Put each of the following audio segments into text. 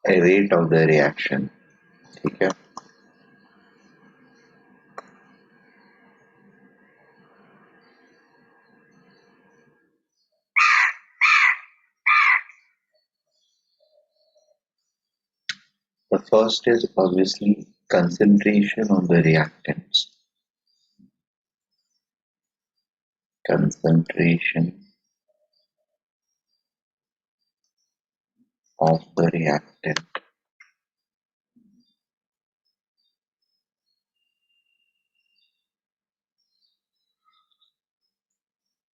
rate of the reaction. ठीक है. The first is obviously concentration of the reactants. Concentration of the reactant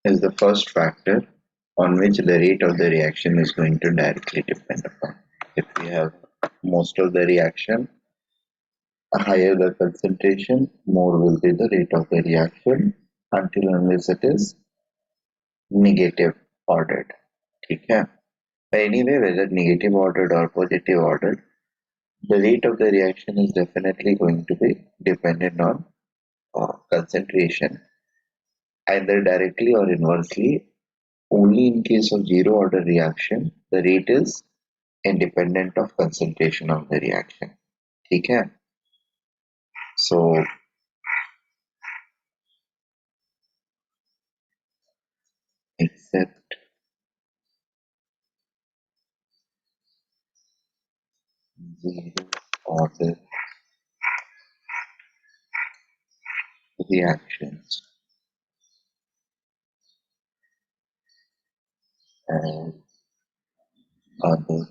is the first factor on which the rate of the reaction is going to directly depend upon. If we have most of the reaction, higher the concentration, more will be the rate of the reaction until unless it is negative ordered. ठीक है. But anyway, whether negative ordered or positive ordered, the rate of the reaction is definitely going to be dependent on concentration, either directly or inversely. Only in case of zero order reaction, the rate is independent of concentration of the reaction. ठीक है. So except zero order reactions and other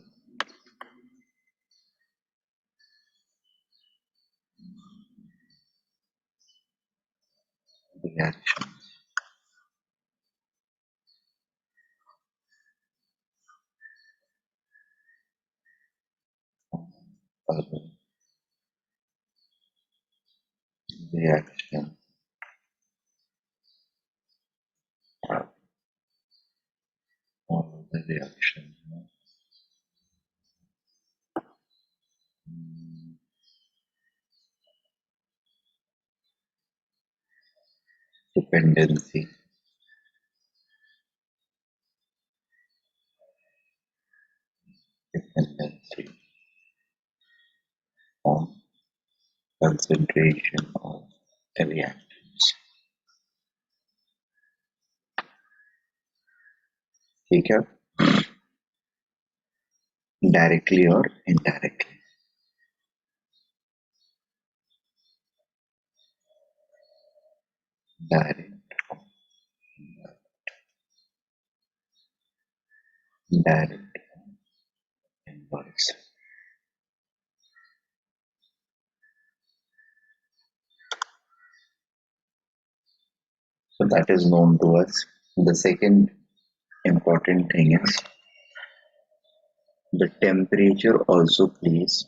reactions, other reaction, all the reactions, dependency dependency on concentration of the reactants. ठीक है. Directly or indirectly. Direct, indirect, inverse. So that is known to us. The second important thing is the temperature also plays.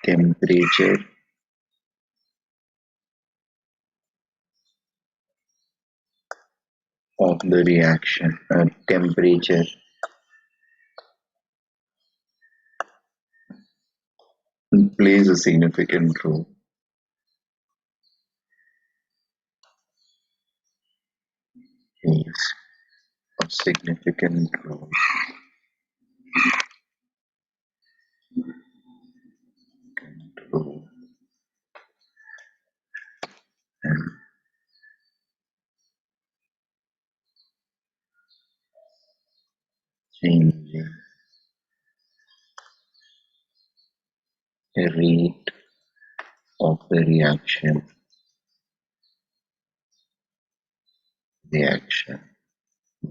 Temperature of the reaction, temperature plays a significant role. Plays a significant role. Role and changing the rate of the reaction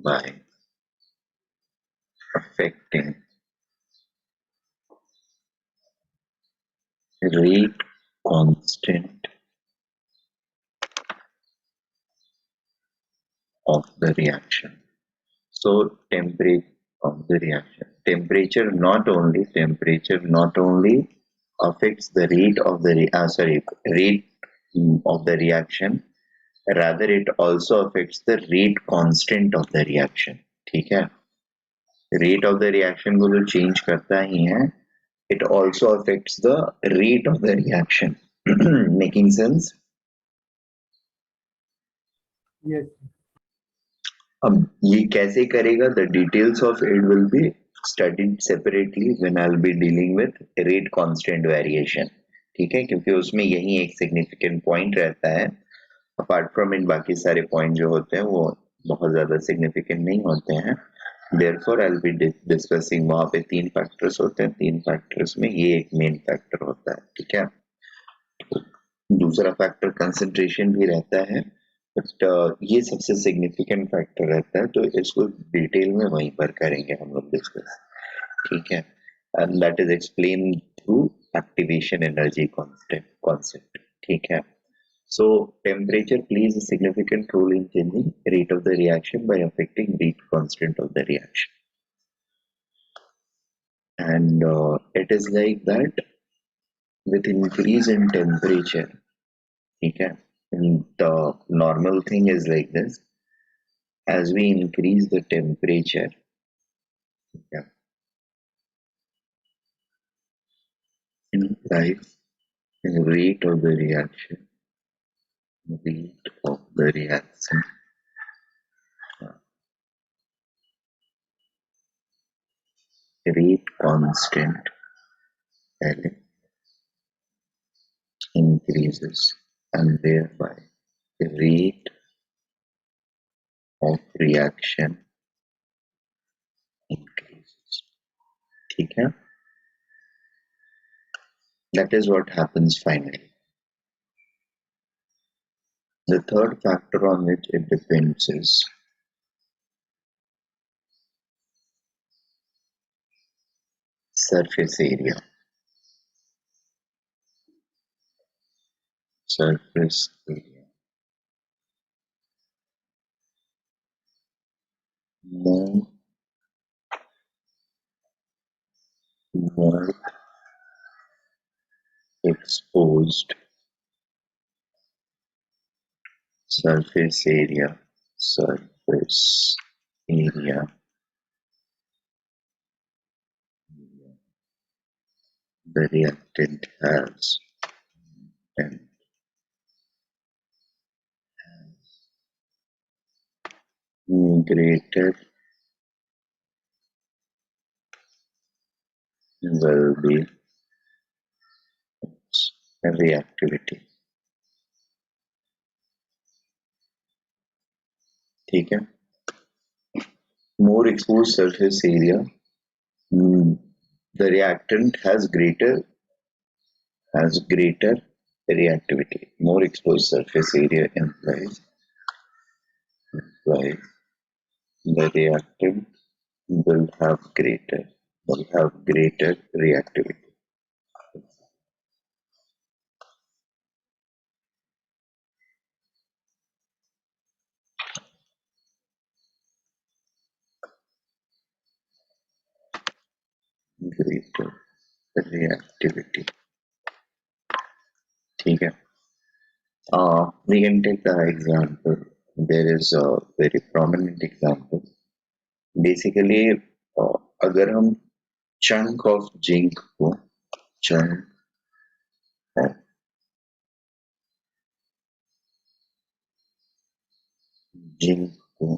by affecting rate constant of the reaction. So temperature of the reaction. Temperature not only affects the rate of the rate of the reaction, rather it also affects the rate constant of the reaction. ठीक है. Rate of the reaction को जो change करता ही है, it also affects the rate of the reaction. Making sense? Yes. अब ये कैसे करेगा? The details of it will be studied separately when I'll be dealing with rate constant variation. ठीक है, क्योंकि उसमें यही एक significant point रहता है. Apart from it, बाकी सारे point जो होते हैं वो बहुत ज़्यादा significant नहीं होते हैं. Therefore, I'll be discussing वहाँ पे 3 factors होते हैं. 3 factors में ये एक main factor होता है. ठीक है. दूसरा फैक्टर कंसंट्रेशन भी रहता है, बट ये सबसे सिग्निफिकेंट फैक्टर रहता है, तो इसको डिटेल में वहीं पर करेंगे हम लोग डिस्कस. ठीक है, and that is explain through activation energy concept. ठीक है. So temperature plays a significant role in changing rate of the reaction by affecting rate constant of the reaction. And it is like that with increase in temperature. Okay, and the normal thing is like this: as we increase the temperature, yeah, increase in rate of the reaction, rate of the reaction, rate constant L increases, and thereby the rate of reaction increases. ठीक है? That is what happens finally. The third factor on which it depends is surface area. Surface area. More exposed surface area, the reactant has, and greater will be reactivity. ठीक है. More exposed surface area, the reactant has greater reactivity. More exposed surface area implies the reactant will have greater reactivity. Greater reactivity. ठीक है. We can take the example. There is a very prominent example. Basically, अगर हम chunk of zinc को chunk of zinc को,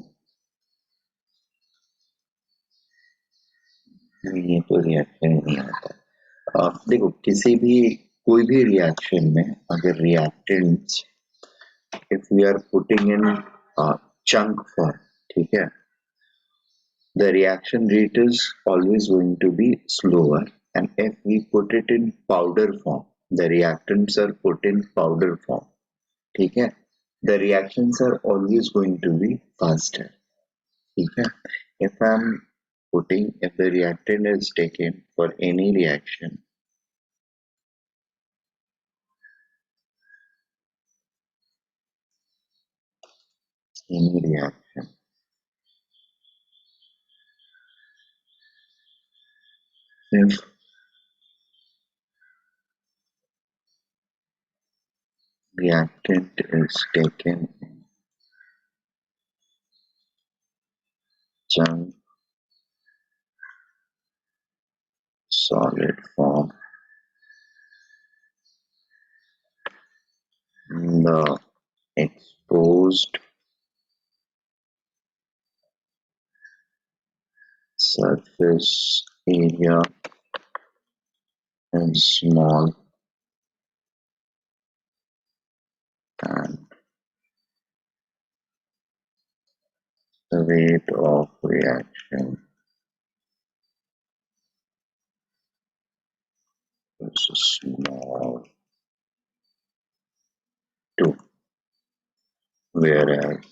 ये तो reaction नहीं आता. देखो, किसी भी कोई भी रिएक्शन में अगर reactants, if we are putting in chunk form, ठीक है, the reaction rate is always going to be slower, and if we put it in powder form, the reactants are put in powder form, ठीक है, the reactions are always going to be faster. ठीक है. If the reactant is taken for any reaction, if reactant is taken in chunk solid form, the exposed surface area is small and the rate of reaction is small too, whereas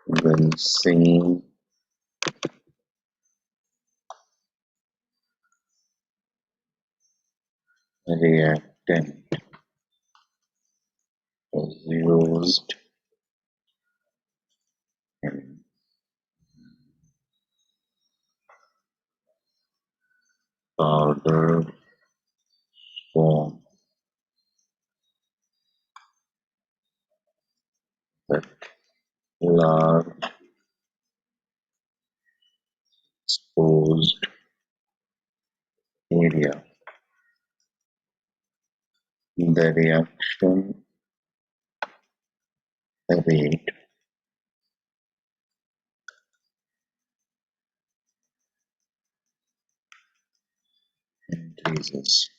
when same reactant is used in powder form, the large exposed area, the reaction rate increases.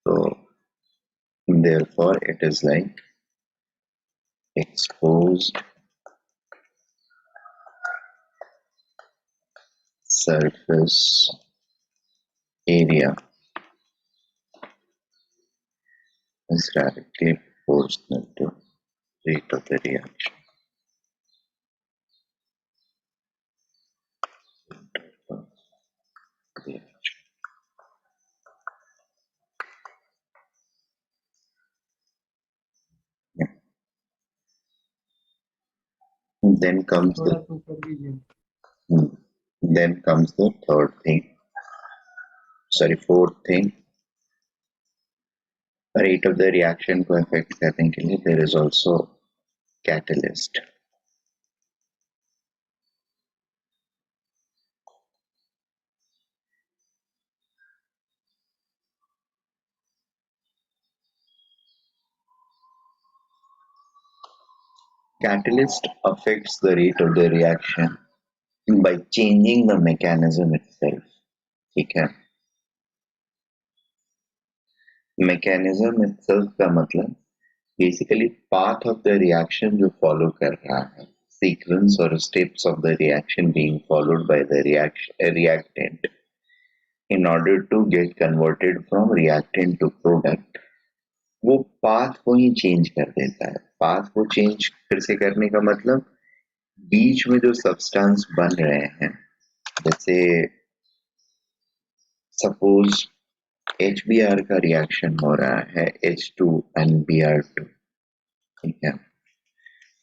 So therefore it is like exposed surface area is directly proportional to rate of the reaction. Then comes the third thing, fourth thing. Rate of the reaction को affect करने के लिए there is also catalyst. Catalyst affects the rate of the reaction by changing the mechanism itself. ठीक है, mechanism itself का मतलब basically path of the reaction जो follow कर रहा है, sequence or steps of the reaction being followed by the reactant in order to get converted from reactant to product, वो path को ही चेंज कर देता है. पाथ को चेंज फिर से करने का मतलब बीच में जो सब्सटेंस बन रहे हैं, जैसे सपोज HBr का रिएक्शन हो रहा है H2 and Br2, ठीक है.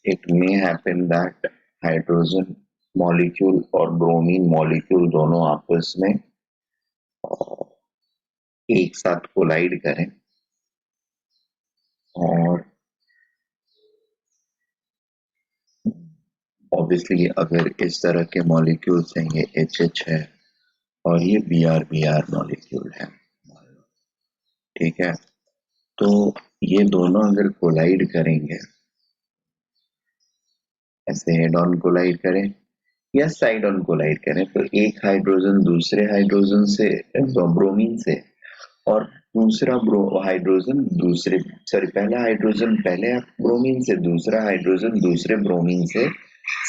It may happen that hydrogen molecule और ब्रोमीन मॉलिक्यूल दोनों आपस में एक साथ कोलाइड करें और ऑब्वियसली अगर इस तरह के मॉलिक्यूल्स हैं, ये HH है और ये Br मॉलिक्यूल है, ठीक है, तो ये दोनों अगर कोलाइड करेंगे, ऐसे हेड ऑन कोलाइड करें या साइड ऑन कोलाइड करें, तो एक हाइड्रोजन दूसरे हाइड्रोजन से ब्रोमीन से और दूसरा हाइड्रोजन दूसरे पहला हाइड्रोजन पहले ब्रोमीन से, दूसरा हाइड्रोजन दूसरे ब्रोमीन से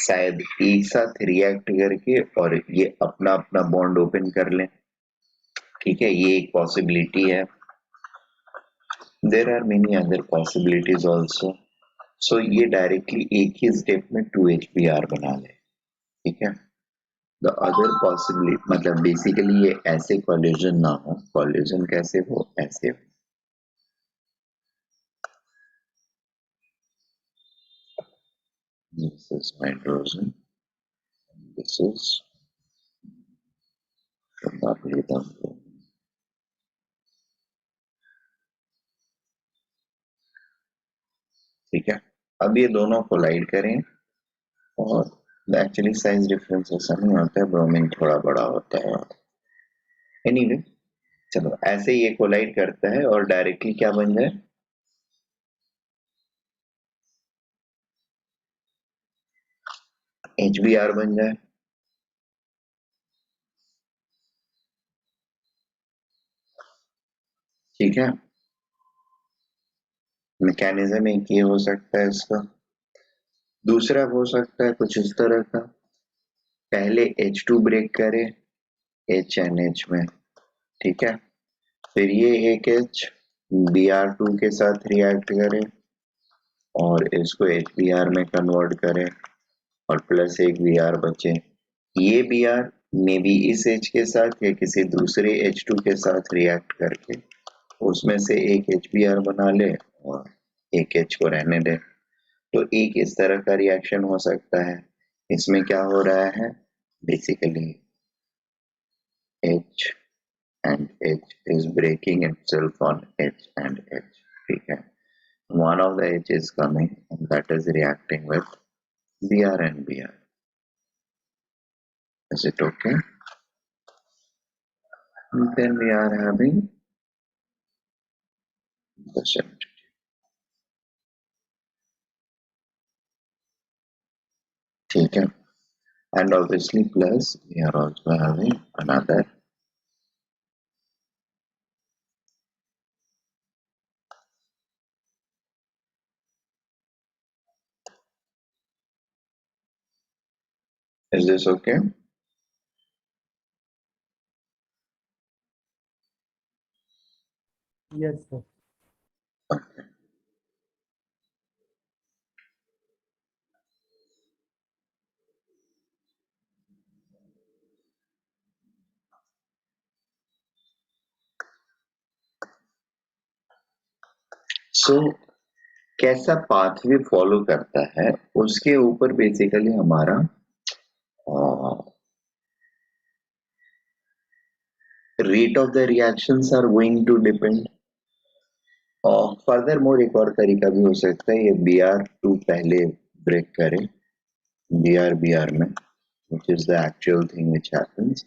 शायद एक साथ रिएक्ट करके और ये अपना अपना बॉन्ड ओपन कर लें, ठीक है, ये एक पॉसिबिलिटी है. There are many other possibilities also. So ये डायरेक्टली एक ही स्टेप में 2HBr बना ले, ठीक है. द अदर पॉसिबिलिटी मतलब बेसिकली ये ऐसे कोलिजन ना हो, कोलिजन कैसे हो, ऐसे हो. This is hydrogen, this is the ठीक है. अब ये दोनों कोलाइड करें और एक्चुअली साइज डिफरेंस ऐसा नहीं होता है, ब्रोमीन थोड़ा बड़ा होता है. एनीवे चलो ऐसे ये कोलाइड करता है और डायरेक्टली क्या बन जाए, HBr बन जाए। ठीक है, मैकेनिज्म एक ये हो सकता है इसका। दूसरा हो सकता है कुछ इस तरह का, पहले H2 ब्रेक करे HNH में, ठीक है, फिर ये एक H Br2 के साथ रिएक्ट करे और इसको HBr में कन्वर्ट करे और प्लस एक Br बचे। ये Br मे बी इस H के साथ या किसी दूसरे H2 के साथ रिएक्ट करके उसमें से एक HBr बना ले और एक H को रहने दे। तो एक इस तरह का रिएक्शन हो सकता है। इसमें क्या हो रहा है, basically H and H is breaking itself on H and H. ठीक है, one of the H is coming and that is reacting with Br and Br. Is it okay? And then we are having the symmetry. ठीक है, and obviously plus we are also having another. Is this okay? Yes, sir. Okay. So कैसा pathway follow करता है उसके ऊपर basically हमारा rate of the reactions are going to depend. Further more एक और तरीका भी हो सकता है, ये Br2 पहले ब्रेक करे Br में, which is the actual thing which happens,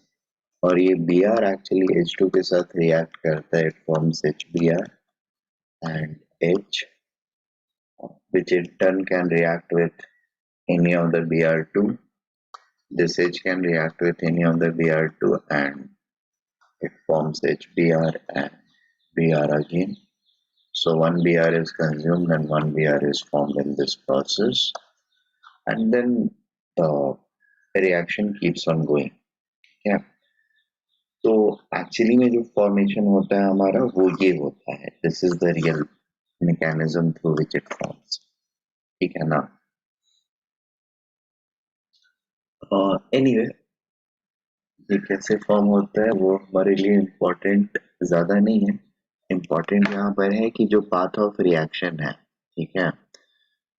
और ये Br actually H2 के साथ react करता है, it forms HBr and H, which in turn can react with any of the Br2. This H can react with any of the Br2 and it forms HBr and Br again. So one Br is consumed and one Br is formed in this process, and then the reaction keeps on going. Yeah. तो actually में जो formation होता है हमारा वो ये होता है, this is the real mechanism through which it forms. ठीक है ना। एनीवे ये कैसे फॉर्म होता है वो हमारे लिए इम्पोर्टेंट ज्यादा नहीं है। इम्पोर्टेंट यहाँ पर है कि जो पाथ ऑफ रिएक्शन है, ठीक है,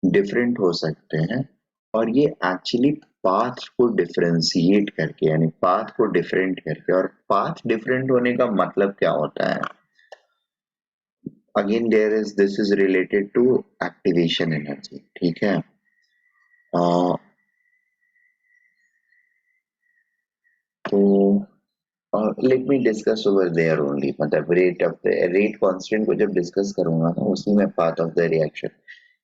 डिफरेंट हो सकते हैं और ये एक्चुअली पाथ को डिफरेंशिएट करके, यानी पाथ को डिफरेंट करके, और पाथ डिफरेंट होने का मतलब क्या होता है, again there is this is related to activation energy. ठीक है, तो let me discuss over there only, मतलब रेट कांस्टेंट को जब डिस्कस करूंगा ना उसी में पाथ ऑफ द रिएक्शन,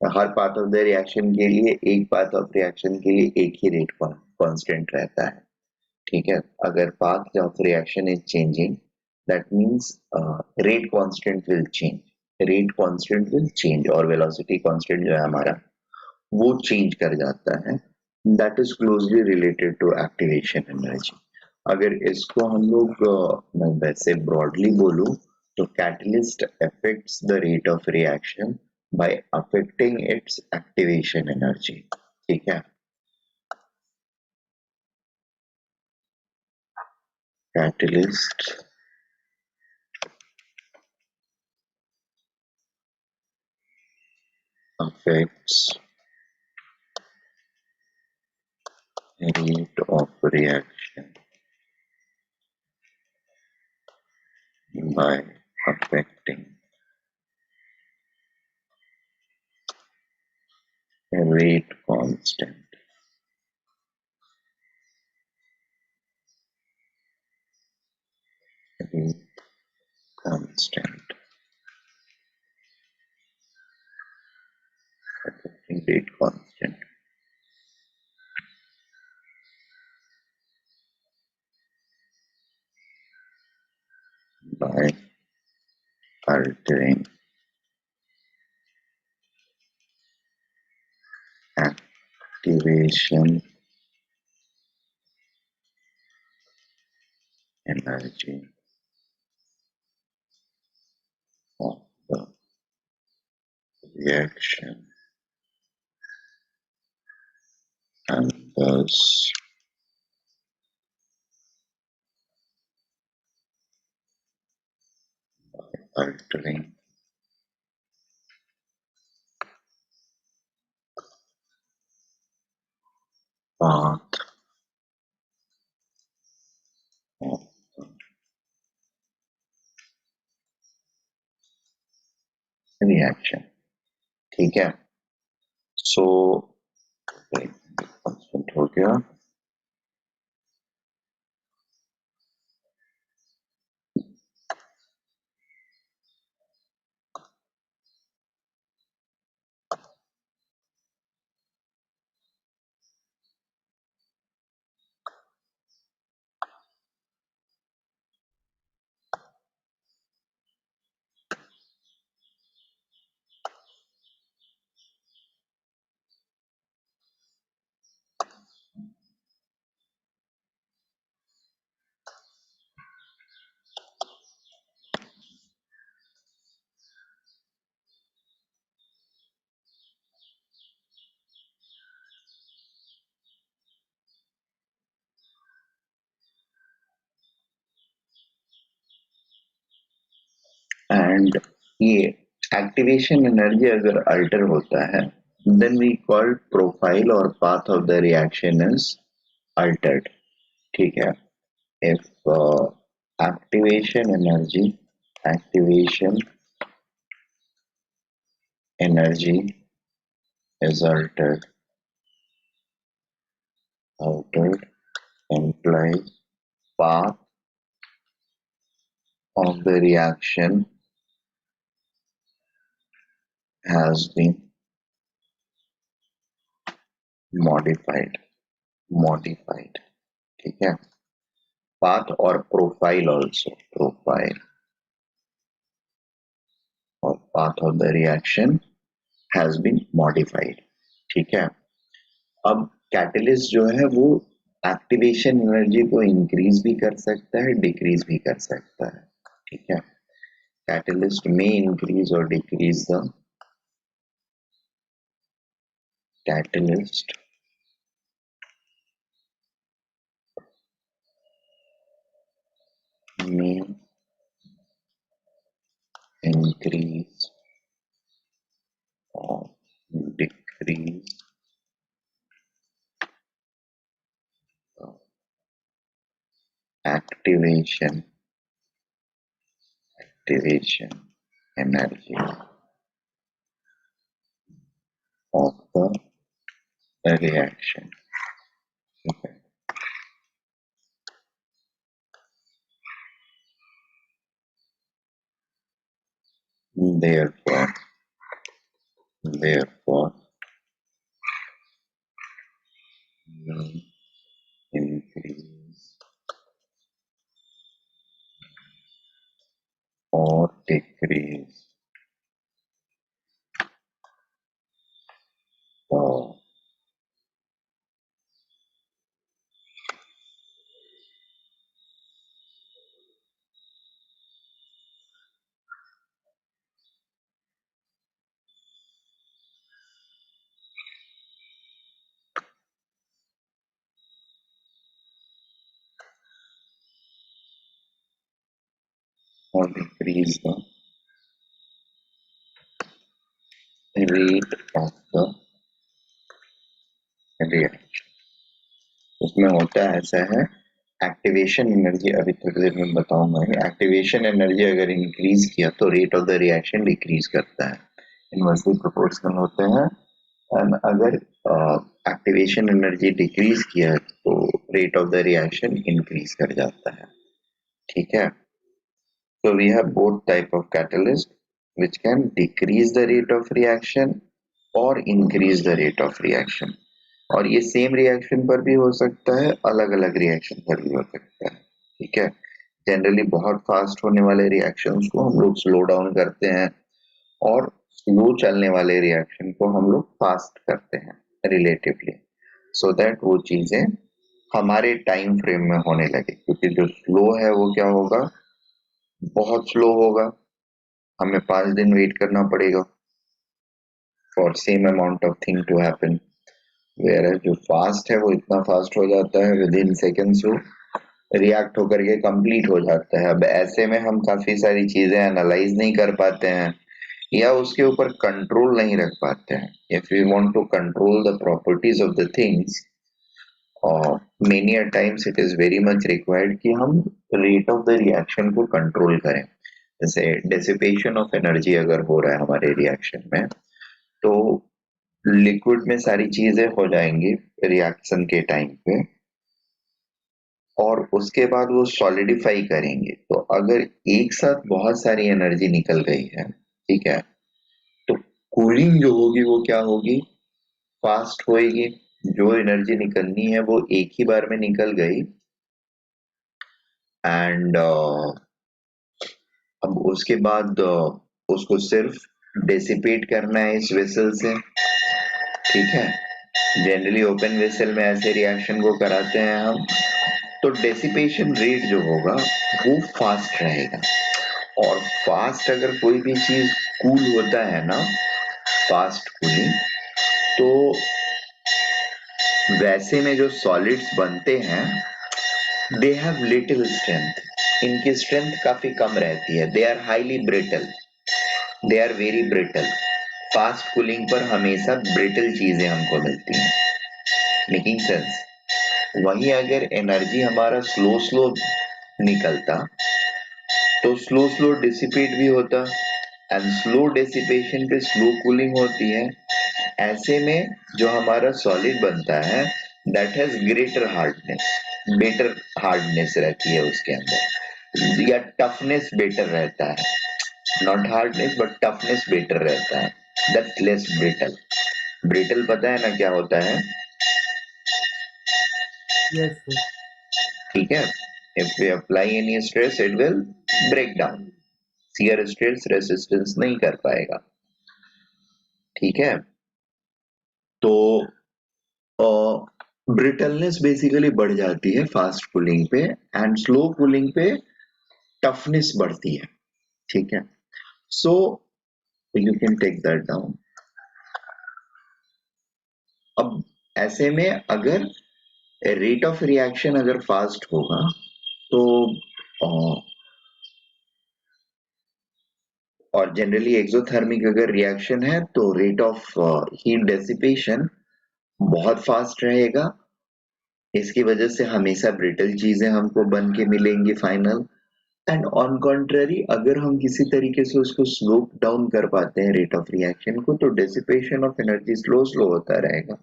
हर पाथ ऑफ द रिएक्शन के लिए एक पाथ ऑफ रिएक्शन के लिए एक ही रेट कांस्टेंट रहता है। ठीक है, अगर path of reaction is changing, that means rate constant will change, rate constant will change और velocity constant जो है हमारा वो change कर जाता है, that is closely related to activation energy। अगर इसको हम लोग मैं वैसे broadly बोलूं तो catalyst affects the rate of reaction by affecting its activation energy। ठीक है, catalyst affects rate of reaction by affecting a rate constant। Rate constant, rate constant by altering activation energy of the reaction and thus altering path of the reaction. ठीक है, so constant हो गया. And ये activation energy अगर alter होता है then we call profile और path of the reaction is Altered. ठीक है, if activation energy is altered implies path of the reaction has been modified. ठीक है, path और profile also, profile or path of the reaction has been modified. ठीक है, अब catalyst जो है वो एक्टिवेशन एनर्जी को इंक्रीज भी कर सकता है, डिक्रीज भी कर सकता है. ठीक है, कैटलिस्ट में इंक्रीज और decrease the catalyst may increase or decrease activation energy of the reaction. Okay. Therefore may increase or decrease the or decrease the rate of the reaction. उसमें होता है ऐसा है, एक्टिवेशन एनर्जी अभी थोड़ी देर में बताऊंगा. एक्टिवेशन एनर्जी अगर इंक्रीज किया तो rate of the reaction decrease करता है, इनवर्सली प्रोपोर्शनल होते हैं. एंड अगर एक्टिवेशन एनर्जी डिक्रीज किया तो rate of the reaction increase कर जाता है. ठीक है, So we have both type of catalyst which can decrease the rate of reaction or increase the rate of reaction. और ये सेम रिएक्शन पर भी हो सकता है, अलग अलग रिएक्शन पर भी हो सकता है. ठीक है. जनरली बहुत फास्ट होने वाले रिएक्शंस को हम लोग स्लो डाउन करते हैं और स्लो चलने वाले रिएक्शन को हम लोग फास्ट करते हैं रिलेटिवली, सो दैट वो चीजें हमारे टाइम फ्रेम में होने लगे. क्योंकि जो स्लो है वो क्या होगा, बहुत स्लो होगा, हमें 5 दिन वेट करना पड़ेगा for same amount of thing to happen. Where जो फास्ट है वो इतना फास्ट हो जाता है, विद इन सेकेंड्स वो रिएक्ट होकर के कंप्लीट हो जाता है. अब ऐसे में हम काफी सारी चीजें एनालाइज नहीं कर पाते हैं या उसके ऊपर कंट्रोल नहीं रख पाते हैं. If we want to control the properties of the things, many a times it is very much required कि हम रेट ऑफ द रिएक्शन को कंट्रोल करें. जैसे डेसिपेशन ऑफ एनर्जी अगर हो रहा है हमारे रिएक्शन में, तो लिक्विड में सारी चीजें हो जाएंगी रिएक्शन के टाइम पे और उसके बाद वो सॉलिडिफाई करेंगे. तो अगर एक साथ बहुत सारी एनर्जी निकल गई है, ठीक है, तो कूलिंग जो होगी वो क्या होगी, फास्ट होएगी. जो एनर्जी निकलनी है वो एक ही बार में निकल गई एंड अब उसके बाद उसको सिर्फ डेसिपेट करना है इस वेसल से. ठीक है. जनरली ओपन वेसल में ऐसे रिएक्शन को कराते हैं हम, तो डेसिपेशन रेट जो होगा वो फास्ट रहेगा. और फास्ट अगर कोई भी चीज कूल होता है ना, फास्ट कूलिंग, तो वैसे में जो सॉलिड्स बनते हैं दे हैव लिटिल स्ट्रेंथ. इनकी स्ट्रेंथ काफी कम रहती है. They are highly brittle, they are very brittle. Fast cooling पर हमेशा ब्रिटल चीजें हमको मिलती हैं. Making sense. वहीं अगर एनर्जी हमारा स्लो स्लो निकलता तो स्लो स्लो डिसिपेट भी होता एंड स्लो डिसिपेशन पे स्लो कूलिंग होती है. ऐसे में जो हमारा सॉलिड बनता है that has greater hardness, better hardness रहती है उसके अंदर, या टफनेस बेटर रहता है. Not hardness but toughness better रहता है. That's less brittle. ब्रिटल पता है ना क्या होता है? Yes, sir. ठीक है. If we apply any stress it will break down. Shear stress resistance नहीं कर पाएगा. ठीक है. तो ब्रिटलनेस बेसिकली बढ़ जाती है फास्ट कूलिंग पे एंड स्लो कूलिंग पे टफनेस बढ़ती है. ठीक है. So you can take that down. अब ऐसे में अगर रेट ऑफ रिएक्शन अगर फास्ट होगा तो और जनरली एक्सोथर्मिक अगर रिएक्शन है तो रेट ऑफ हीट डेसिपेशन बहुत फास्ट रहेगा. इसकी वजह से हमेशा ब्रिटल चीजें हमको बन के मिलेंगी फाइनल. एंड ऑन कॉन्ट्ररी अगर हम किसी तरीके से उसको स्लो डाउन कर पाते हैं रेट ऑफ रिएक्शन को, तो dissipation of energy slow slow होता रहेगा.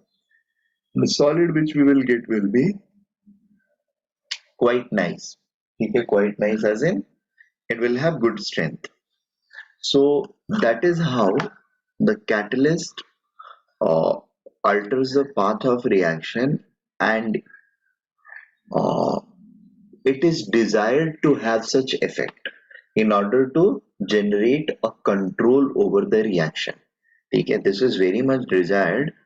The solid which we will get will be quite nice. ठीक है. Quite nice as in it will have good strength. So that is how the catalyst uh, alters the path of reaction and uh, it is desired to have such effect in order to generate a control over the reaction. ठीक है. This is very much desired.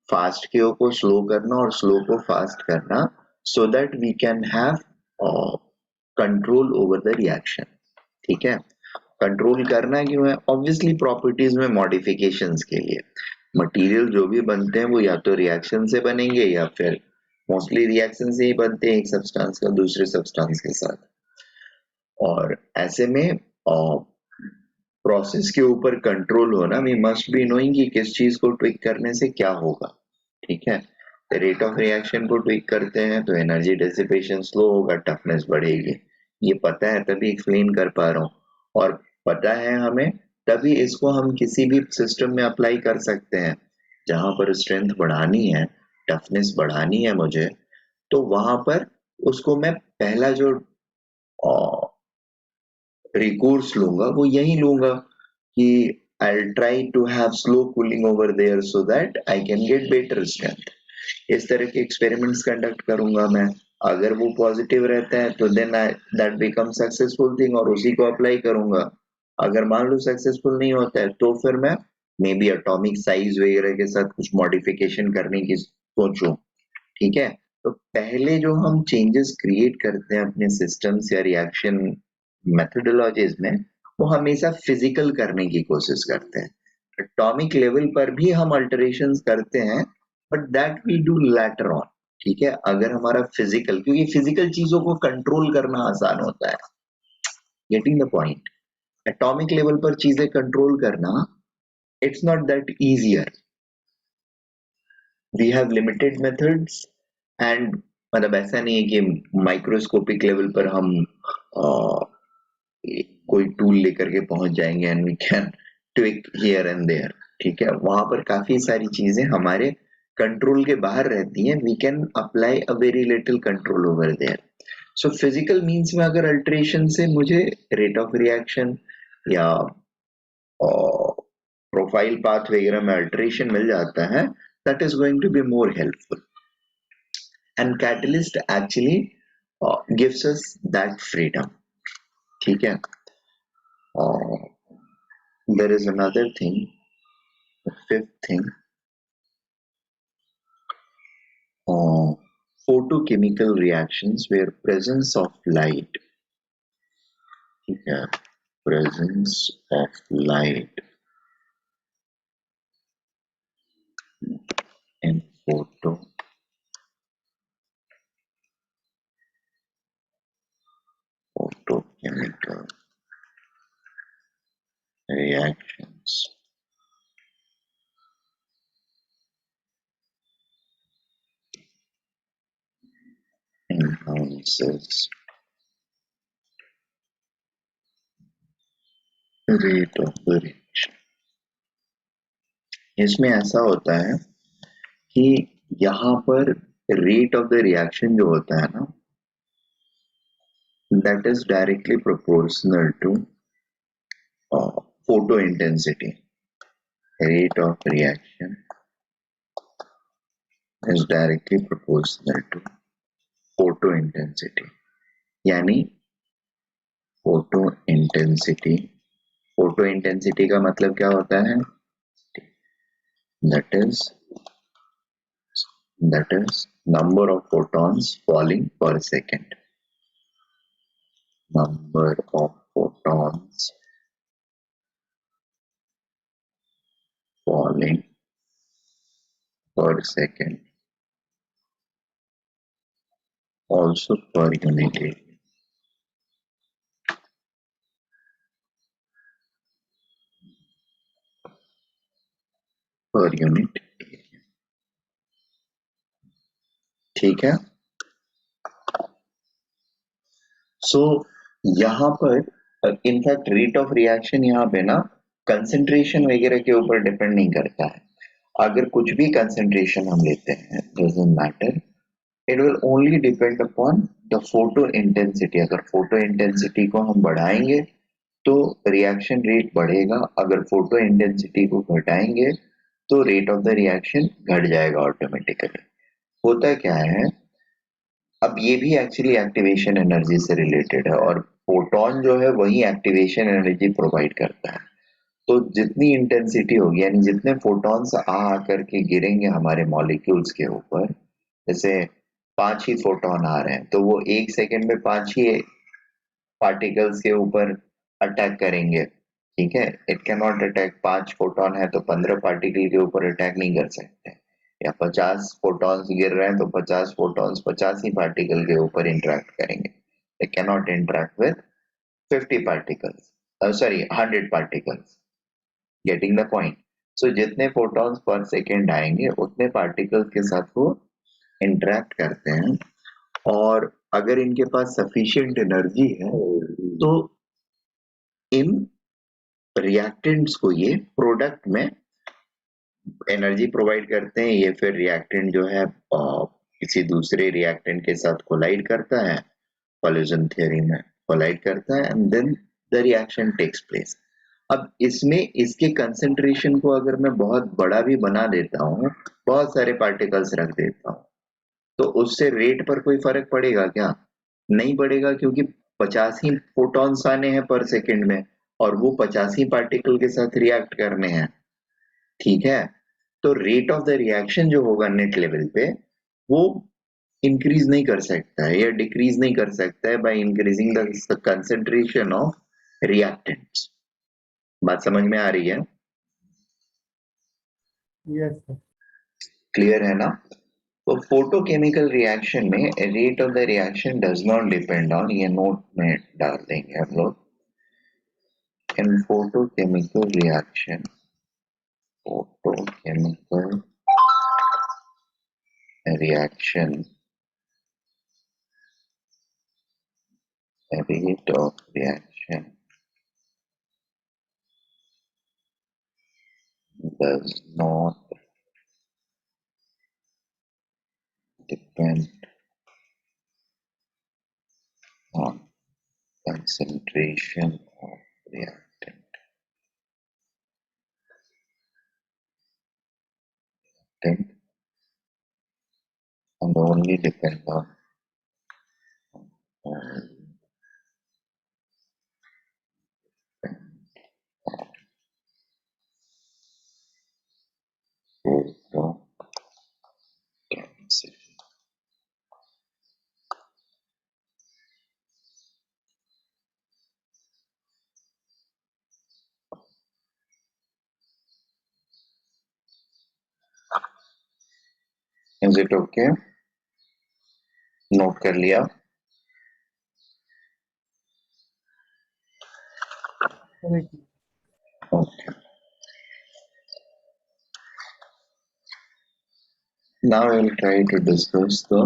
Fast क्यू को slow करना और slow को fast करना, so that we can have control over the reaction. ठीक है. कंट्रोल करना क्यों है? ऑब्वियसली प्रॉपर्टीज में मॉडिफिकेशंस के लिए. मटेरियल जो भी बनते हैं वो या तो रिएक्शन से बनेंगे या फिर मोस्टली रिएक्शन से ही बनते हैं एक सब्सटेंस का दूसरे सब्सटेंस के साथ. और ऐसे में प्रोसेस के ऊपर कंट्रोल होना, वी मस्ट बी नोइंग कि किस चीज को ट्विक करने से क्या होगा. ठीक है. रेट ऑफ रिएक्शन को ट्विक करते हैं तो एनर्जी डेसिपेशन स्लो होगा, टफनेस बढ़ेगी. ये पता है तभी एक्सप्लेन कर पा रहा हूँ. और पता है हमें तभी इसको हम किसी भी सिस्टम में अप्लाई कर सकते हैं. जहां पर स्ट्रेंथ बढ़ानी है, टफनेस बढ़ानी है मुझे, तो वहां पर उसको मैं पहला जो रिकोर्स लूंगा वो यही लूंगा कि I'll try to have slow cooling over there so that I can get better strength. इस तरह के एक्सपेरिमेंट्स कंडक्ट करूंगा मैं। अगर वो पॉजिटिव रहता है तो then that become successful thing और उसी को अप्लाई करूंगा। अगर मान लो सक्सेसफुल नहीं होता है तो फिर मैं मे बी एटॉमिक साइज वगैरह के साथ कुछ मॉडिफिकेशन करने की सोचूं। ठीक है, तो पहले जो हम चेंजेस क्रिएट करते हैं अपने सिस्टम्स या रिएक्शन मेथोडोलॉजीज में वो हमेशा फिजिकल करने की कोशिश करते हैं। एटॉमिक लेवल पर भी हम अल्टरेशंस करते हैं but that we do later on. ठीक है, अगर हमारा फिजिकल, क्योंकि फिजिकल चीजों को कंट्रोल करना आसान होता है। Getting the point? Atomic level पर चीजें कंट्रोल करना it's not that easier. We have limited methods and मतलब ऐसा नहीं है कि माइक्रोस्कोपिक लेवल पर हम कोई टूल लेकर के पहुंच जाएंगे and we can tweak here and there. ठीक है, वहां पर काफी सारी चीजें हमारे कंट्रोल के बाहर रहती हैं। We can apply a very little control over there. So physical means में अगर अल्टरेशन से मुझे रेट ऑफ रिएक्शन या प्रोफाइल पाथ वगैरह में अल्टरेशन मिल जाता है that is going to be more helpful and catalyst actually gives us that freedom. ठीक है, there is another thing, the fifth thing, photochemical reactions where presence of light, yeah, presence of light in photochemical reactions enhances rate of the reaction। इसमें ऐसा होता है कि यहाँ पर rate of the reaction जो होता है ना that is directly proportional to photo intensity। Rate of reaction is directly proportional to photo intensity। यानी फोटो इंटेंसिटी का मतलब क्या होता है? that is number of photons falling per second। number of photons falling per second, also per unit area। per unit area। ठीक है, सो यहाँ पर इनफैक्ट रेट ऑफ रिएक्शन यहाँ पे ना कंसेंट्रेशन वगैरह के ऊपर डिपेंड नहीं करता है। अगर कुछ भी कंसेंट्रेशन हम लेते हैं doesn't matter, it will only depend upon the photo intensity. अगर फोटो इंटेंसिटी को हम बढ़ाएंगे तो रिएक्शन रेट बढ़ेगा, अगर फोटो इंटेंसिटी को घटाएंगे तो रेट ऑफ द रिएक्शन घट जाएगा ऑटोमेटिकली। होता क्या है, अब ये भी एक्चुअली एक्टिवेशन एनर्जी से रिलेटेड है और फोटोन जो है वही एक्टिवेशन एनर्जी प्रोवाइड करता है। तो जितनी इंटेंसिटी होगी यानी जितने फोटॉन्स आ करके गिरेंगे हमारे मॉलिक्यूल्स के ऊपर, जैसे 5 ही फोटोन आ रहे हैं तो वो 1 सेकेंड में 5 ही पार्टिकल्स के ऊपर अटैक करेंगे। ठीक है, it can not attack. 5 photon है तो 15 पार्टिकल के ऊपर अटैक नहीं कर सकते। या 50 फोटॉन्स गिर रहे हैं तो 50 फोटॉन्स 50 ही पार्टिकल के ऊपर इंटरेक्ट करेंगे। They can not interact with 50 particles, sorry 100 particles. Getting the point? So जितने फोटॉन्स पर सेकेंड आएंगे उतने पार्टिकल्स के साथ वो इंटरेक्ट करते हैं और अगर इनके पास सफिशिएंट एनर्जी है तो इन रिएक्टेंट्स को ये प्रोडक्ट में एनर्जी प्रोवाइड करते हैं। ये फिर रिएक्टेंट जो है किसी दूसरे रिएक्टेंट के साथ कोलाइड करता है, कोलिजन थ्योरी में कोलाइड करता है and then the reaction takes place. अब इसमें इसके कंसेंट्रेशन को अगर मैं बहुत बड़ा भी बना देता हूँ, बहुत सारे पार्टिकल्स रख देता हूँ, तो उससे रेट पर कोई फर्क पड़ेगा क्या? नहीं पड़ेगा, क्योंकि 50 ही फोटॉन्स आने हैं पर सेकंड में और वो 50 ही पार्टिकल के साथ रिएक्ट करने हैं। ठीक है, तो रेट ऑफ द रिएक्शन जो होगा नेट लेवल पे वो इंक्रीज नहीं कर सकता है या डिक्रीज नहीं कर सकता है by increasing the concentration of reactants. बात समझ में आ रही है? Yes sir. क्लियर है ना? तो फोटोकेमिकल रिएक्शन में rate of the reaction does not depend on, ये नोट में डाल देंगे हम लोग, in photochemical reaction, photochemical reaction, rate of reaction does not depend on concentration of reactant and only depend on photochemicity. Is it okay? Note कर लिया? Correct. Okay. Now I will try to discuss the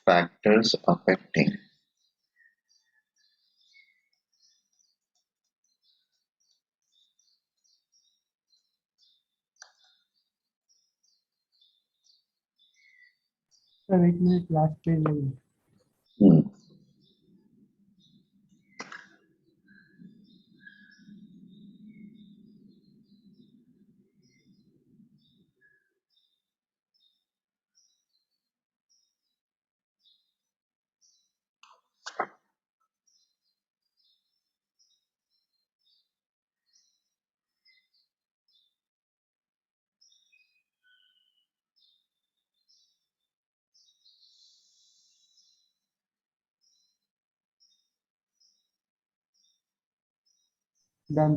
factors affecting sir एक minute, last page में। hmm, done.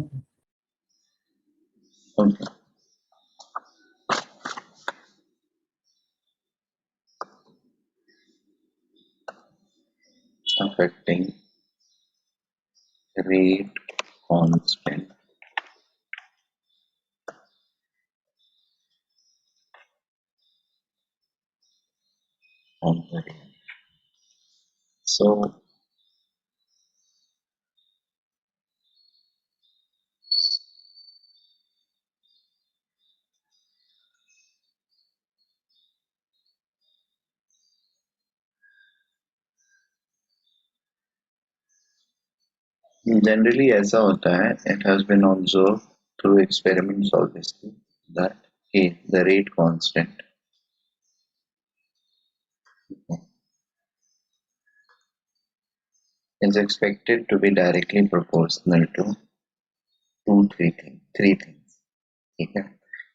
okay. Affecting rate constant on the reaction. So generally ऐसा होता है, it has been observed through experiments obviously that the rate constant is expected to be directly proportional to three things. ठीक है,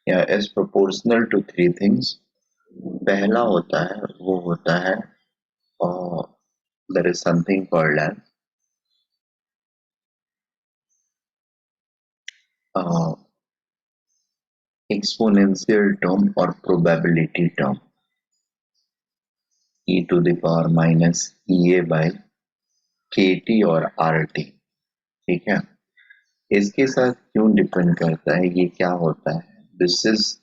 या is proportional to three things. पहला होता है वो होता है और there is something called as uh, exponential term or probability term, e to the power minus ea by kt और rt. ठीक है, इसके साथ क्यों डिपेंड करता है, ये क्या होता है,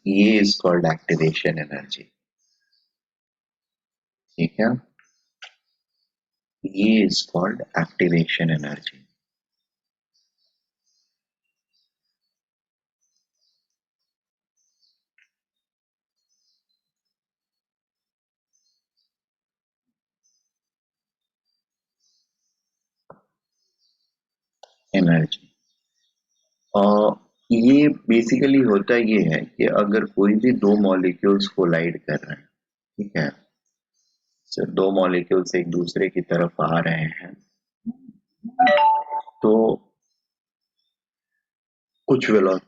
ये इज कॉल्ड एक्टिवेशन एनर्जी. ठीक है, ये is called activation energy. Energy. ये बेसिकली होता ये है कि अगर कोई भी दो मॉलिक्यूल्स कोलाइड कर रहे हैं, ठीक है, तो दो मॉलिक्यूल्स एक दूसरे की तरफ आ रहे हैं, तो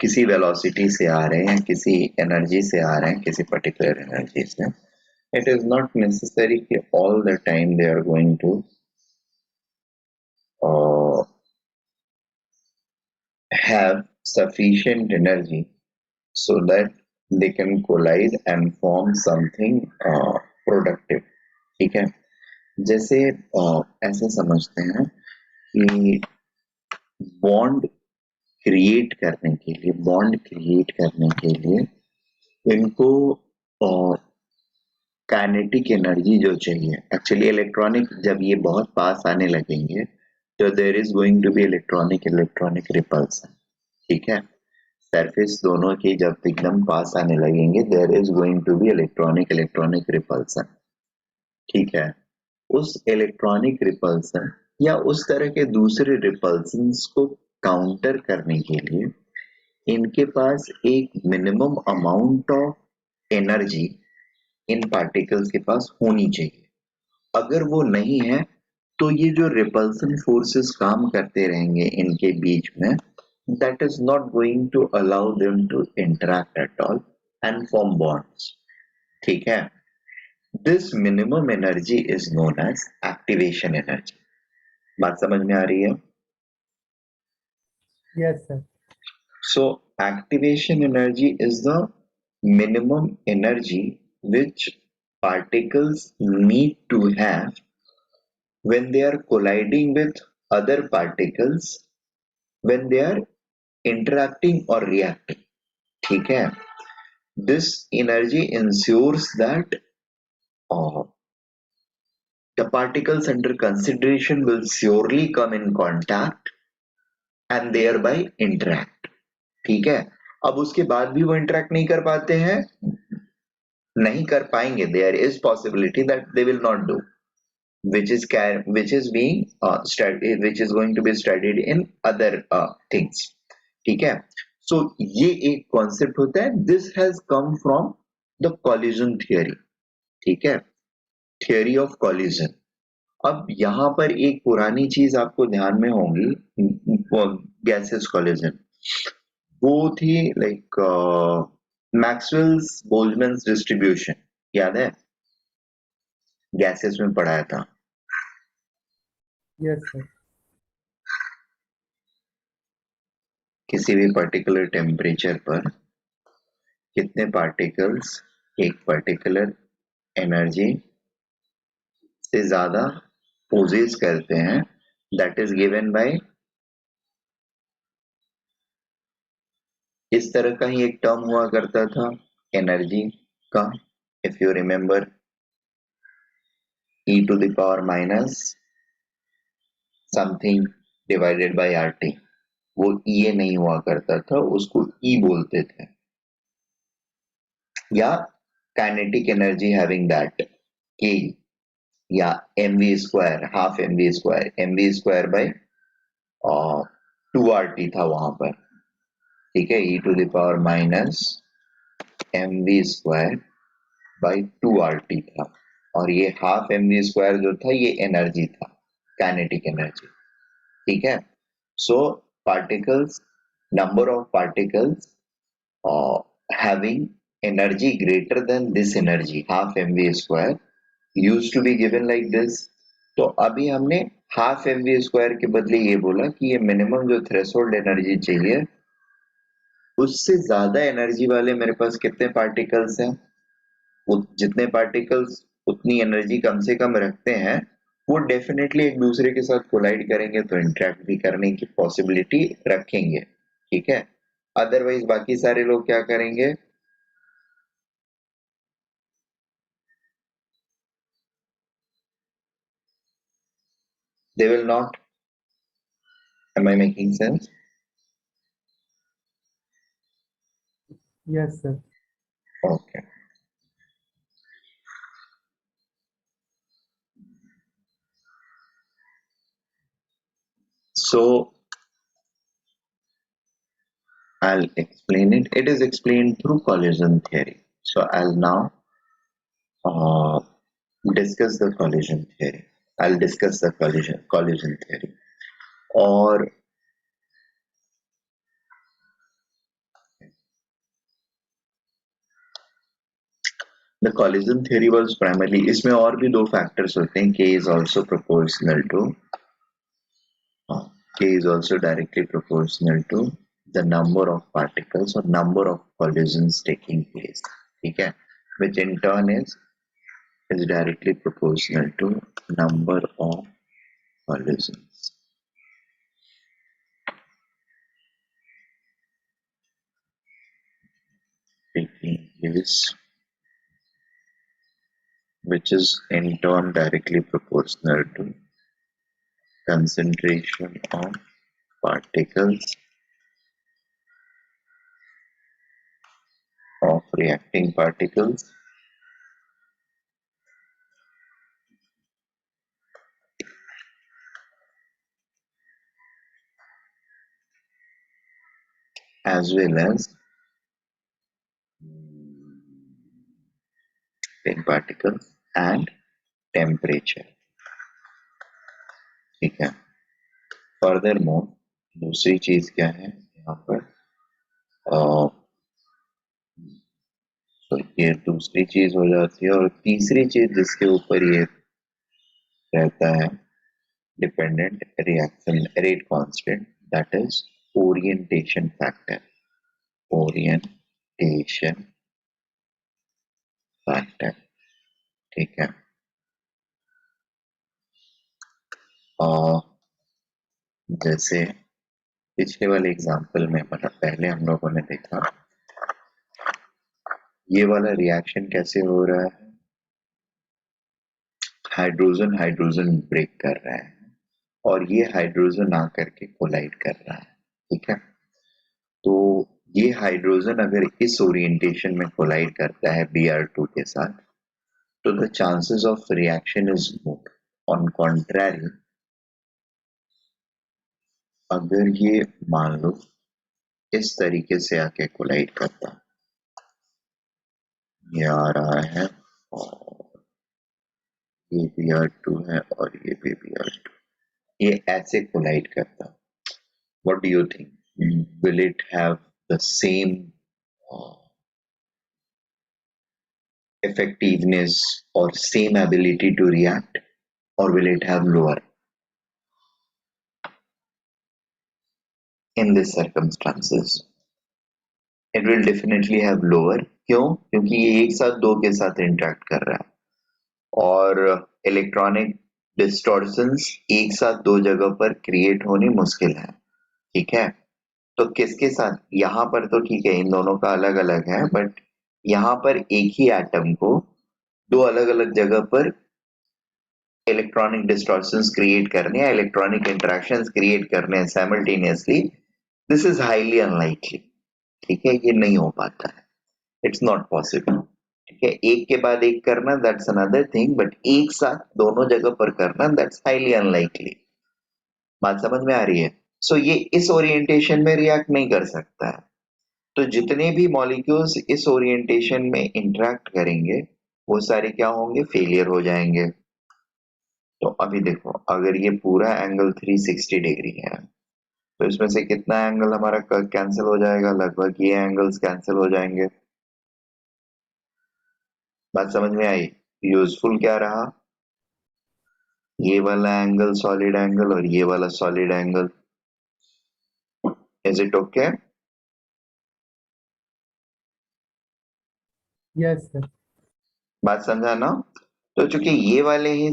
किसी वेलोसिटी से आ रहे हैं, किसी एनर्जी से आ रहे हैं, किसी पर्टिकुलर एनर्जी से, it is not necessary कि all the time they are going to uh, have sufficient energy so that they can collide and form something productive। ठीक है, जैसे ऐसे समझते हैं कि बॉन्ड क्रिएट करने के लिए इनको काइनेटिक एनर्जी जो चाहिए, एक्चुअली इलेक्ट्रॉनिक जब ये बहुत पास आने लगेंगे तो there is going to be electronic repulsion. ठीक है, सरफेस दोनों के जब एकदम पास आने लगेंगे there is going to be electronic repulsion. ठीक है, उस इलेक्ट्रॉनिक रिपल्सन या उस तरह के दूसरे रिपल्सन्स को काउंटर करने के लिए इनके पास एक minimum amount of energy in particles के पास होनी चाहिए। अगर वो नहीं है तो ये जो रिपल्सन फोर्सेस काम करते रहेंगे इनके बीच में, that is not going to allow them to interact at all and form bonds। ठीक है, this minimum energy is known as activation energy। बात समझ में आ रही है? Yes, sir. So activation energy is the minimum energy which particles need to have when they are colliding with other particles, when they are interacting or reacting। ठीक है, this energy ensures that uh, the particles under consideration will surely come in contact and thereby interact। ठीक है, अब उसके बाद भी वो interact नहीं कर पाते हैं, नहीं कर पाएंगे, there is possibility that they will not do, which is being studied, which is going to be studied in other things। ठीक है, सो ये एक कॉन्सेप्ट होता है, this has come from the collision theory. ठीक है, थियरी ऑफ कॉलिजन। अब यहाँ पर एक पुरानी चीज आपको ध्यान में होगी, गैसेस कॉलिजन, वो थी लाइक मैक्सवेल्स बोल्ट्जमैन डिस्ट्रीब्यूशन, याद है? गैसेस में पढ़ाया था। Yes, sir. किसी भी पर्टिकुलर टेम्परेचर पर कितने पार्टिकल्स एक पर्टिकुलर एनर्जी से ज्यादा पोजेस करते हैं, दैट इज गिवन बाय इस तरह का ही एक टर्म हुआ करता था एनर्जी का, if you remember, e to the power minus something divided by RT। वो E नहीं हुआ करता था, उसको E बोलते थे, या kinetic energy having that K, या mv square, half mv square, mv square by 2RT था वहां पर। ठीक है, e to the power minus mv square by 2RT था, और ये हाफ mv स्क्वायर जो था ये एनर्जी था, काइनेटिक एनर्जी। ठीक है, सो particles, number of particles having energy greater than this energy half mv square used to be given like this। तो अभी हमने हाफ mv स्क्वायर के बदले ये बोला कि ये मिनिमम जो थ्रेशोल्ड एनर्जी चाहिए, उससे ज्यादा एनर्जी वाले मेरे पास कितने पार्टिकल्स हैं, वो जितने पार्टिकल्स उतनी एनर्जी कम से कम रखते हैं, वो डेफिनेटली एक दूसरे के साथ कोलाइड करेंगे तो इंटरेक्ट भी करने की पॉसिबिलिटी रखेंगे। ठीक है, अदरवाइज बाकी सारे लोग क्या करेंगे, they will not। am I making sense? Yes, sir. Okay, so I'll explain it. It is explained through collision theory. So I'll now uh, discuss the collision theory. I'll discuss the collision theory. Or the collision theory was primarily, इसमें और भी दो factors होते हैं. K is also proportional to K is also directly proportional to the number of particles or number of collisions taking place. ठीक है, which in turn is directly proportional to number of collisions taking place, which is in turn directly proportional to concentration of particles of reacting particles as well as particles and temperature. ठीक है, furthermore दूसरी चीज क्या है यहाँ पर, तो ये दूसरी चीज हो जाती है. और तीसरी चीज जिसके ऊपर ये रहता है dependent, reaction rate constant, that is orientation factor. Orientation factor, ठीक है. और जैसे पिछले वाले एग्जांपल में, मतलब पहले हम लोगों ने देखा ये वाला रिएक्शन कैसे हो रहा है, हाइड्रोजन हाइड्रोजन ब्रेक कर रहा है और ये हाइड्रोजन आकर के कोलाइड कर रहा है. ठीक है, तो ये हाइड्रोजन अगर इस ओरिएंटेशन में कोलाइड करता है Br2 के साथ, तो the chances of reaction is more. On contrary, अगर ये मान लो इस तरीके से आके कोलाइड करता, ये आ रहा है और ये Br2 है और ये भी Br2, ये ऐसे कोलाइड करता, what do you think? Will it have the same effectiveness or same ability to react, or will it have lower? In this circumstances, it will definitely have lower. क्यों? क्योंकि ये एक साथ दो के साथ इंटरेक्ट कर रहा है और इलेक्ट्रॉनिक डिस्टॉर्शंस एक साथ दो जगह पर क्रिएट होनी मुश्किल है. ठीक है, तो किसके साथ, यहाँ पर तो ठीक है इन दोनों का अलग अलग है, बट यहाँ पर एक ही एटम को दो अलग अलग जगह पर इलेक्ट्रॉनिक डिस्टॉर्शंस क्रिएट करने या इलेक्ट्रॉनिक इंटरेक्शंस क्रिएट करने हैं simultaneously, this is highly unlikely. ठीक है, ये नहीं हो पाता है, इट्स नॉट पॉसिबल. ठीक है, एक के बाद एक करना दैट्स अनदर थिंग, बट एक साथ दोनों जगह पर करना दैट्स हाईली अनलाइकली. बात समझ में आ रही है? सो ये इस ओरिएंटेशन में रिएक्ट नहीं कर सकता है, तो जितने भी मॉलिक्यूल्स इस ओरिएंटेशन में इंटरेक्ट करेंगे वो सारे क्या होंगे, फेलियर हो जाएंगे. तो अभी देखो, अगर ये पूरा एंगल 360 डिग्री है तो इसमें से कितना एंगल हमारा कैंसिल हो जाएगा, लगभग ये एंगल्स कैंसिल हो जाएंगे. बात समझ में आई? यूजफुल क्या रहा, ये वाला एंगल सॉलिड एंगल और ये वाला solid angle. Is it okay? Yes sir. बात समझा ना? तो चूंकि ये वाले ही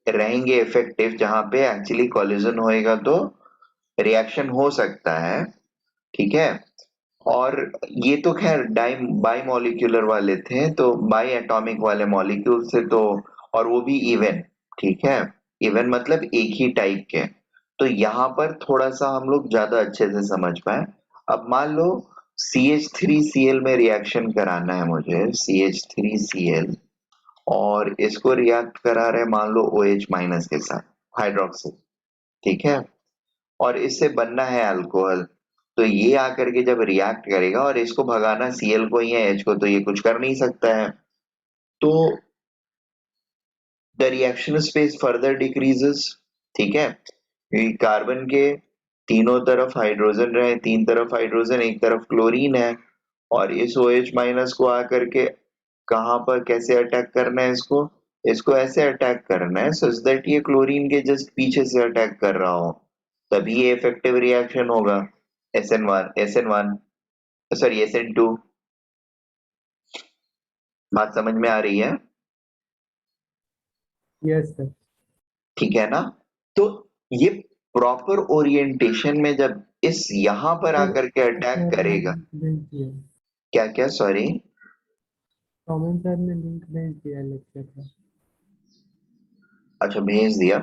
रहेंगे इफेक्टिव, जहां पे एक्चुअली कॉलिजन होएगा तो रिएक्शन हो सकता है. ठीक है, और ये तो खैर बाई मॉलिक्यूलर वाले थे, तो बाई एटॉमिक वाले मॉलिक्यूल से तो, और वो भी इवन. ठीक है, इवन मतलब एक ही टाइप के. तो यहाँ पर थोड़ा सा हम लोग ज्यादा अच्छे से समझ पाए. अब मान लो CH3Cl में रिएक्शन कराना है मुझे, CH3Cl, और इसको रिएक्ट करा रहे मान लो OH माइनस के साथ, हाइड्रोक्सिल. ठीक है, और इससे बनना है अल्कोहल. तो ये आकर के जब रिएक्ट करेगा और इसको भगाना Cl को या H को, तो ये कुछ कर नहीं सकता है, तो the reaction space further decreases. ठीक है, कार्बन के तीनों तरफ हाइड्रोजन रहे, तीन तरफ हाइड्रोजन, एक तरफ क्लोरीन है, और इस OH माइनस को आकर के कहां पर कैसे अटैक करना है, इसको ऐसे अटैक करना है सो दैट ये क्लोरीन के जस्ट पीछे से अटैक कर रहा हो, तभी ये इफेक्टिव रिएक्शन होगा। SN1 sorry SN2। बात समझ में आ रही है? Yes sir. ठीक है ना? तो ये प्रॉपर ओरिएंटेशन में जब इस यहां पर आकर के अटैक करेगा, लिंक किया, क्या क्या, सॉरी, कमेंट सर ने लिंक भेज दिया लेक्चर का। अच्छा भेज दिया,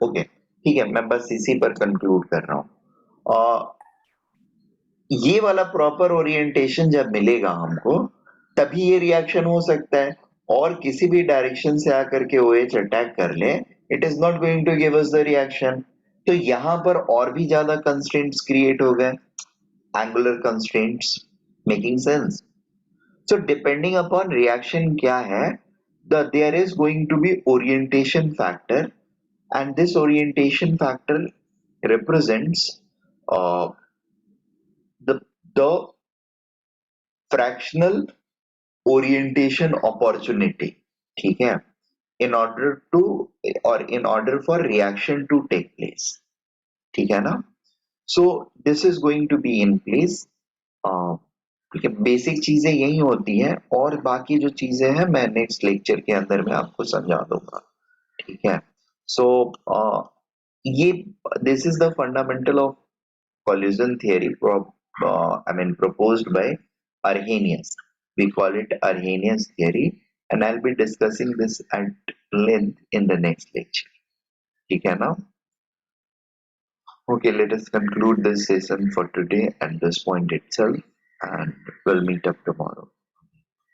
ओके ठीक है, मैं बस इसी पर कंक्लूड कर रहा हूँ। ये वाला प्रॉपर ओरिएंटेशन जब मिलेगा हमको, तभी ये रिएक्शन हो सकता है, और किसी भी डायरेक्शन से आकर के OH अटैक कर ले, it is not going to give us the reaction. तो यहां पर और भी ज्यादा कंस्ट्रेंट्स क्रिएट हो गए, angular constraints, making sense? So depending upon reaction क्या है, there is going to be orientation factor, and this orientation factor represents the fractional orientation opportunity, ठीक है, in order to or in order for reaction to take place, ठीक है ना? So this is going to be in place। ठीक है, basic चीजें यही होती हैं, और बाकी जो चीजें हैं मैं नेक्स्ट लेक्चर के अंदर में आपको समझा दूंगा, ठीक है? सो ये this is the fundamental of collision theory proposed by Arrhenius. We call it Arrhenius theory, and I'll be discussing this at length in the next lecture. ठीक है ना? Okay, let us conclude this session for today at this point itself, and we'll meet up tomorrow.